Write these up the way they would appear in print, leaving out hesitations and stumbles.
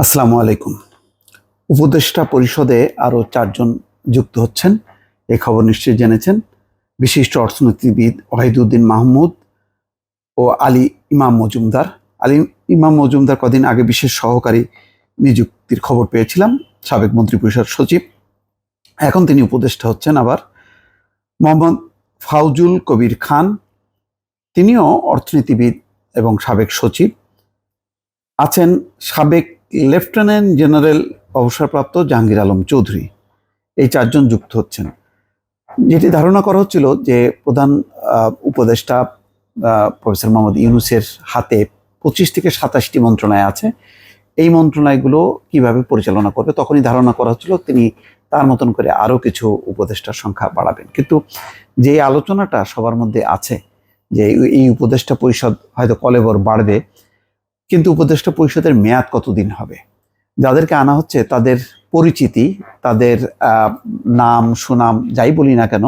আসসালামু আলাইকুম। উপদেষ্টা পরিষদে আরও ৪ জন যুক্ত হচ্ছেন। এই খবর নিশ্চয়ই জেনেছেন। বিশিষ্ট অর্থনীতিবিদ ওয়াহিদুদ্দিন মাহমুদ ও আলী ইমাম মজুমদার। আলী ইমাম মজুমদার কদিন আগে বিশেষ সহকারী নিযুক্তির খবর পেয়েছিলাম, সাবেক মন্ত্রিপরিষদ সচিব। এখন তিনি উপদেষ্টা হচ্ছেন। আবার মোহাম্মদ ফাউজুল কবির খান, তিনিও অর্থনীতিবিদ এবং সাবেক সচিব আছেন। সাবেক লেফটেন্যান্ট জেনারেল অবসরপ্রাপ্ত জাহাঙ্গীর আলম চৌধুরী। এই ৪ জন যুক্ত হচ্ছেন। যেটি ধারণা করা হচ্ছিল যে প্রধান উপদেষ্টা প্রফেসর মোহাম্মদ ইউনূসের হাতে ২৫ থেকে ২৭টি মন্ত্রণালয় আছে। এই মন্ত্রণালয়গুলো কিভাবে পরিচালনা করবে, তখনই ধারণা করা হচ্ছিল তিনি তার মতন করে আরও কিছু উপদেষ্টার সংখ্যা বাড়াবেন। কিন্তু যে আলোচনাটা সবার মধ্যে আছে যে এই উপদেষ্টা পরিষদ হয়তো কলেবর বাড়বে, কিন্তু উপদেষ্টা পরিষদের মেয়াদ কতদিন হবে? যাদেরকে আনা হচ্ছে তাদের পরিচিতি, তাদের নাম সুনাম যাই বলি না কেন,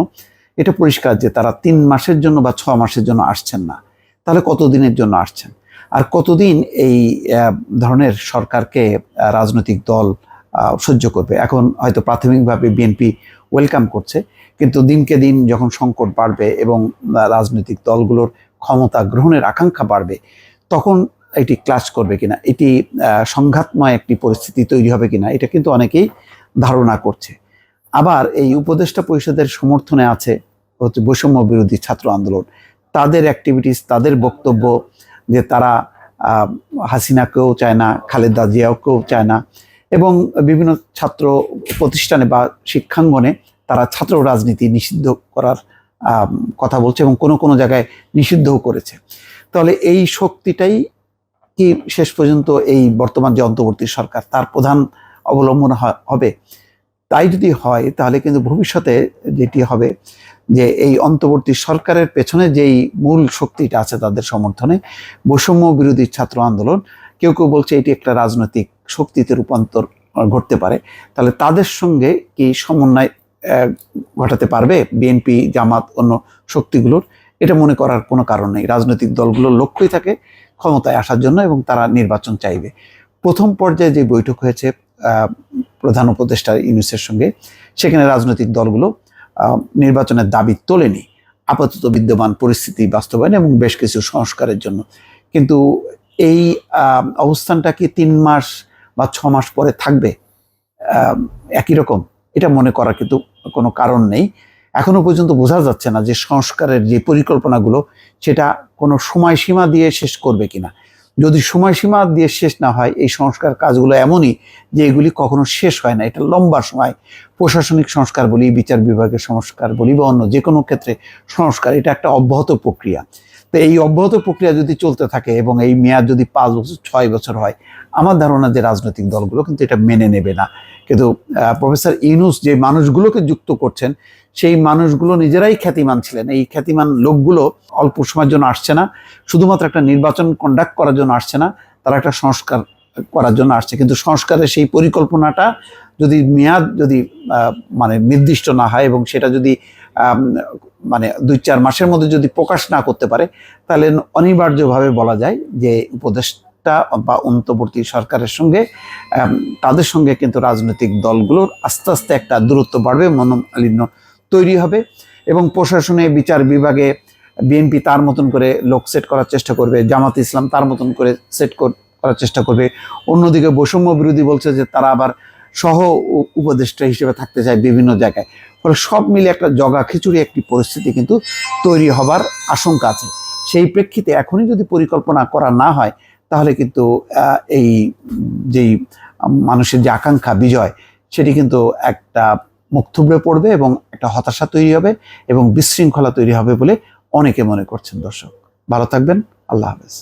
এটা পরিষ্কার যে তারা ৩ মাসের জন্য বা ৬ মাসের জন্য আসছেন না। তাহলে কতদিনের জন্য আসছেন, আর কতদিন এই ধরনের সরকারকে রাজনৈতিক দল সহ্য করবে? এখন হয়তো প্রাথমিকভাবে বিএনপি ওয়েলকাম করছে, কিন্তু দিনকে দিন যখন সংকট বাড়বে এবং রাজনৈতিক দলগুলোর ক্ষমতা গ্রহণের আকাঙ্ক্ষা বাড়বে, তখন এটি ক্লাশ করবে কিনা, এটি সংঘাতময় একটি পরিস্থিতি তৈরি হবে কিনা, এটা কিন্তু অনেকেই ধারণা করছে। আবার এই উপদেষ্টা পরিষদের সমর্থনে আছে হচ্ছে বৈষম্য বিরোধী ছাত্র আন্দোলন। তাদের অ্যাক্টিভিটিস, তাদের বক্তব্য যে তারা হাসিনাকেও চায় না, খালেদা জিয়াকেও চায় না, এবং বিভিন্ন ছাত্র প্রতিষ্ঠানে বা শিক্ষাঙ্গনে তারা ছাত্র রাজনীতি নিষিদ্ধ করার কথা বলছে এবং কোনো কোনো জায়গায় নিষিদ্ধও করেছে। তাহলে এই শক্তিটাই কি শেষ পর্যন্ত এই বর্তমান যে অন্তর্বর্তী সরকার তার প্রধান অবলম্বন হবে? তাই যদি হয়, তাহলে কিন্তু ভবিষ্যতে যেটি হবে যে এই অন্তর্বর্তী সরকারের পেছনে যেই মূল শক্তিটা আছে তাদের সমর্থনে, বৈষম্য বিরোধী ছাত্র আন্দোলন, কেউ কেউ বলছে এটি একটা রাজনৈতিক শক্তিতে রূপান্তর ঘটতে পারে। তাহলে তাদের সঙ্গে কি সমন্বয় ঘটাতে পারবে বিএনপি, জামাত, অন্য শক্তিগুলোর? এটা মনে করার কোনো কারণ নেই। রাজনৈতিক দলগুলোর লক্ষ্যই থাকে ক্ষমতায় আসার জন্য এবং তারা নির্বাচন চাইবে। প্রথম পর্যায়ে যে বৈঠক হয়েছে প্রধান উপদেষ্টা ইউনূসের সঙ্গে, সেখানে রাজনৈতিক দলগুলো নির্বাচনের দাবি তোলেনি, আপাতত বিদ্যমান পরিস্থিতি বাস্তবায়ন এবং বেশ কিছু সংস্কারের জন্য। কিন্তু এই অবস্থানটা কি ৩ মাস বা ৬ মাস পরে থাকবে একই রকম? এটা মনে করার কিন্তু কোনো কারণ নেই। এখনো পর্যন্ত বোঝা যাচ্ছে না যে সংস্কারের যে পরিকল্পনাগুলো সেটা কোনো সময়সীমা দিয়ে শেষ করবে কিনা। যদি সময়সীমা দিয়ে শেষ না হয়, এই সংস্কার কাজগুলো এমনই যে এগুলি কখনো শেষ হয় না। এটা লম্বা সময়। প্রশাসনিক সংস্কার বলি, বিচার বিভাগের সংস্কার বলি বা অন্য যে কোনো ক্ষেত্রে সংস্কার, এটা একটা অব্যাহত প্রক্রিয়া। তো এই অব্যাহত প্রক্রিয়া যদি চলতে থাকে এবং এই মেয়াদ যদি ৫ বছর ৬ বছর হয়, আমার ধারণা যে রাজনৈতিক দলগুলো কিন্তু এটা মেনে নেবে না। কিন্তু প্রফেসর ইউনূস যে মানুষগুলোকে যুক্ত করছেন, সেই মানুষগুলো নিজেরাই খ্যাতিমান ছিলেন। এই খ্যাতিমান লোকগুলো অল্প সময়ের জন্য আসছে না, শুধুমাত্র একটা নির্বাচন কন্ডাক্ট করার জন্য আসছে না, তারা একটা সংস্কার করার জন্য আসছে। কিন্তু সংস্কারের সেই পরিকল্পনাটা যদি মেয়াদ যদি মানে নির্দিষ্ট না হয় এবং সেটা যদি মানে ২-৪ মাসের মধ্যে যদি প্রকাশ না করতে পারে, তাহলে অনিবার্যভাবে বলা যায় যে উপদেষ্টা বা অন্তর্বর্তী সরকারের সঙ্গে তাদের সঙ্গে কিন্তু রাজনৈতিক দলগুলোর আস্তে আস্তে একটা দূরত্ব বাড়বে, মনোমালিন্য তৈরি হবে এবং প্রশাসনে, বিচার বিভাগে বিএনপি তার মতন করে লোক সেট করার চেষ্টা করবে, জামাত ইসলাম তার মতন করে সেট করার চেষ্টা করবে। অন্যদিকে বৈষম্য বিরোধী বলছে যে তারা আবার সহ উপদেষ্টা হিসেবে থাকতে চায় বিভিন্ন জায়গায়। ফলে সব মিলে একটা জগা খিচুড়ি একটি পরিস্থিতি কিন্তু তৈরি হবার আশঙ্কা আছে। সেই প্রেক্ষিতে এখনই যদি পরিকল্পনা করা না হয়, তাহলে কিন্তু এই যেই মানুষের যে আকাঙ্ক্ষা বিজয়, সেটি কিন্তু একটা মুখ থুবড়ে পড়বে এবং একটা হতাশা তৈরি হবে এবং বিশৃঙ্খলা তৈরি হবে বলে অনেকে মনে করছেন। দর্শক ভালো থাকবেন। আল্লাহ হাফেজ।